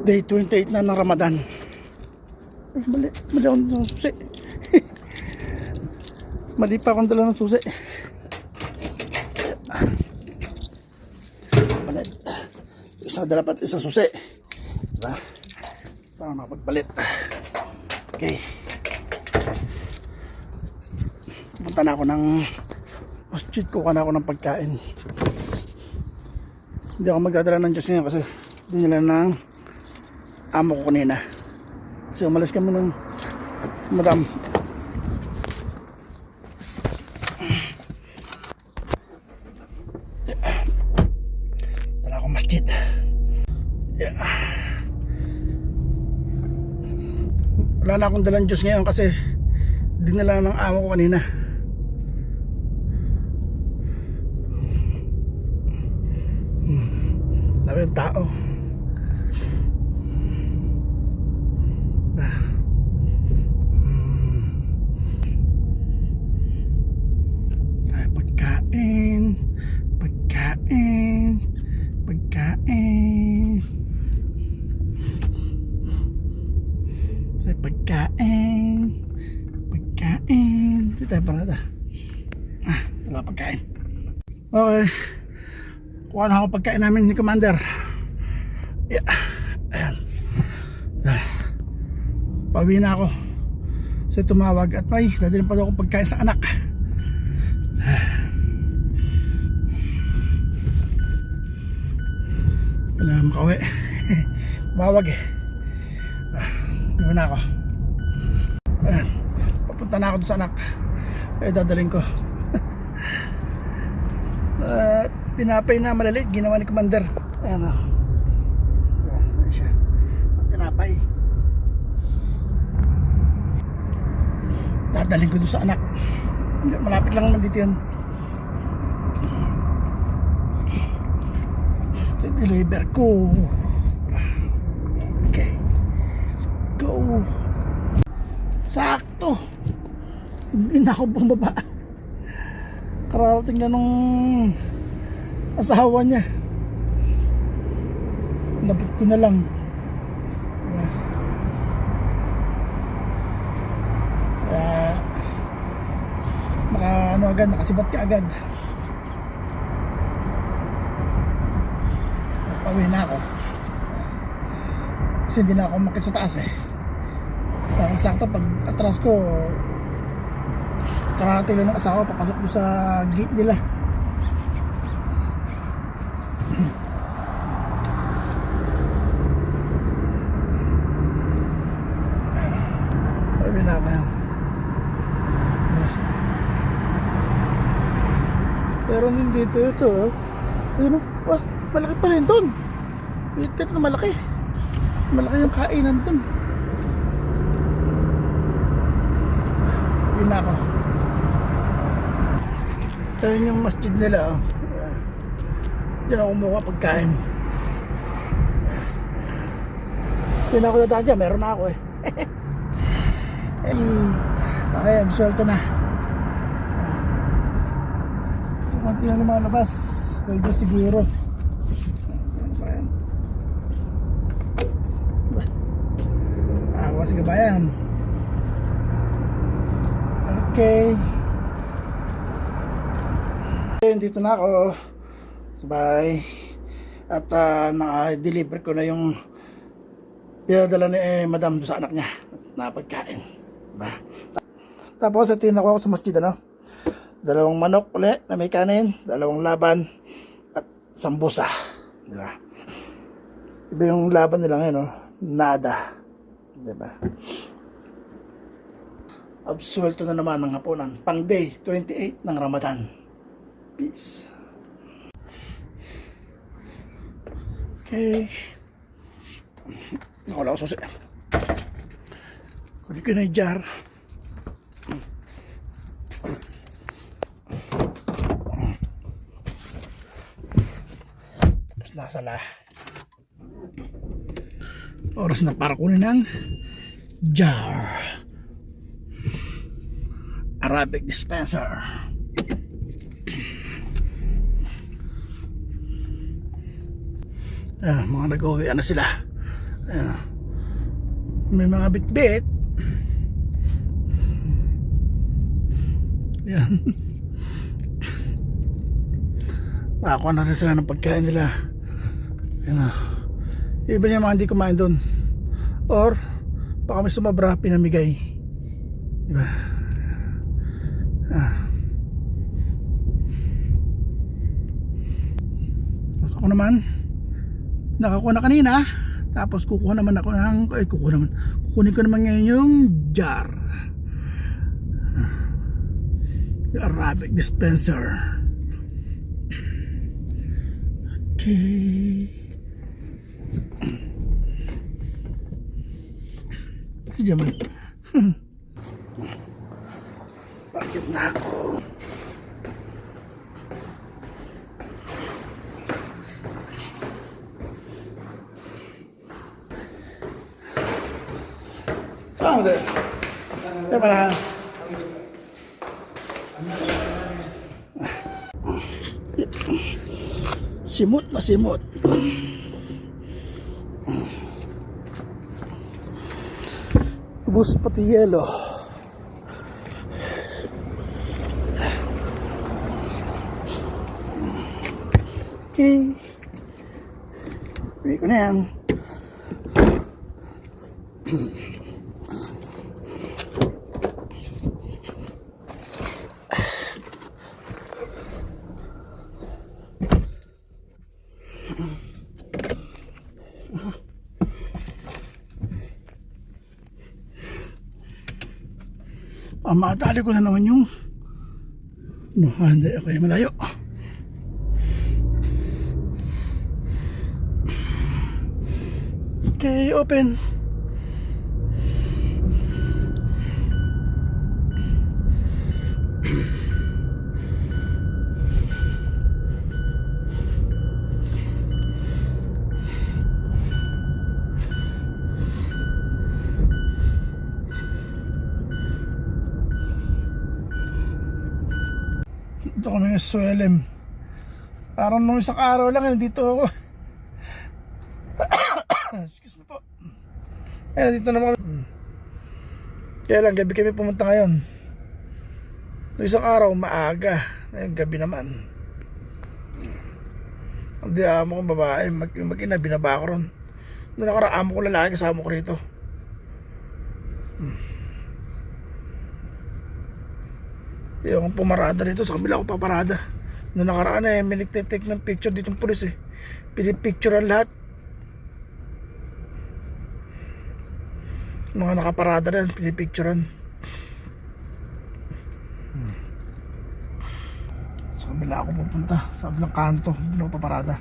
Day 28 na ng Ramadan. Ay, mali akong dala ng susi. Mali pa akong dala ng susi. Mali. Isang dala pa isang susi. Diba? Para makapagpalit. Okay. Punta na ako ng masjid, kuha na ako ng pagkain. Hindi ako magdadala ng Diyos ngayon kasi dinala ng amo ko kanina. Kasi umalis kami ng madam. Tara ako masjid. Yeah. Wala na akong dalang Diyos ngayon kasi dinala ng amo ko kanina. Dami ng tao. Pagkain. Pagkain. Pagkain. Pagkain. Pagkain. Dito tayo parada. Wala pagkain. Okay. Kuha na ako pagkain namin ni Commander. Yeah. Ayan. Pauwi na ako. Kasi tumawag at may dadalhin pa daw ako pagkain sa anak. Wala makauwi. Tumawag eh. Iwan na ako. Ayan. Papunta na ako doon sa anak. Ay dadalhin ko. Tinapay na malaliit ginawa ni Commander. Ayan o. Ayan siya. Tinapay. Dadalhin ko doon sa anak. Malapit lang naman dito yun. Deliver ko. Okay. Let's go. Sakto. Hindi na ako bumaba. Kararating na nung asawa niya. Labot ko na lang. Ano agad, nakasibat ka agad. Pauwi na ako. Kasi hindi na ako makit sa taas eh. Sakto pag atras ko, karating lang ng asawa, papasok ko sa gate nila. Pauwi na ako yan. Pero hindi dito ito oh. Ayun oh. Wah, malaki pa rin doon. Itit na malaki. Malaki yung kainan doon. Yun ako. Ayun yung masjid nila oh. Diyan ako kumuha pagkain. Diyan ako dadaan dyan. Meron na ako eh. Okay, absuelto na. Kunti na lumalabas. Pwede siguro. Ako si kabayan. Okay. Dito na ako. Sabay. At naka-deliver ko na yung pinadala ni madam sa anak niya na pagkain. Diba? Tapos ito yung nakuha ko sa masjid ano. Dalawang manok ulit na may kanin, dalawang laban at sambusa. Diba? Iba yung laban nila ngayon, no? Nada. Diba? Absuelto na naman ng hapunan. Pang day 28 ng Ramadan. Peace. Okay. Nakawala ko susi. Kunin ko na yung jar. Nasala oras na para kunin ng jar. Arabic dispenser. Mga nag-uwi na sila. Ayan. May mga bit-bit. Ayan. Nakakuha na rin sila ng pagkain nila. Ayan. Iba niya mga hindi kumain doon. Or baka may sumabra, pinamigay. Diba? Tapos ako naman nakakuha na kanina. Tapos kukunin ko naman ngayon yung jar, yung Arabic dispenser. Okay. Si Jamal. Bakit na ako? Saan mo din? Kaya pala. Simot na simot. Ubus pati yelo. Okay. Uwi ko na yan. Madali ko na naman yung hindi ako yung malayo. Okay, open. Dito kami ng Swelem. Parang nung isang araw lang dito ako. Excuse me po. Dito naman. Kaya lang gabi kami pumunta ngayon. Nung isang araw maaga. Ngayon gabi naman. Hindi amo kong babae. Mag-ina binaba ko ron. Nung nakaraamo ko lalaki kasama ko rito. Hindi akong pumarada rito, sa kabila ako paparada. Noong nakaraan may nagtitake ng picture dito ng pulis pinipicturean lahat. Mga nakaparada rin, pinipicturean. Sa kabila ako pupunta, sa kabilang kanto, hindi ako paparada.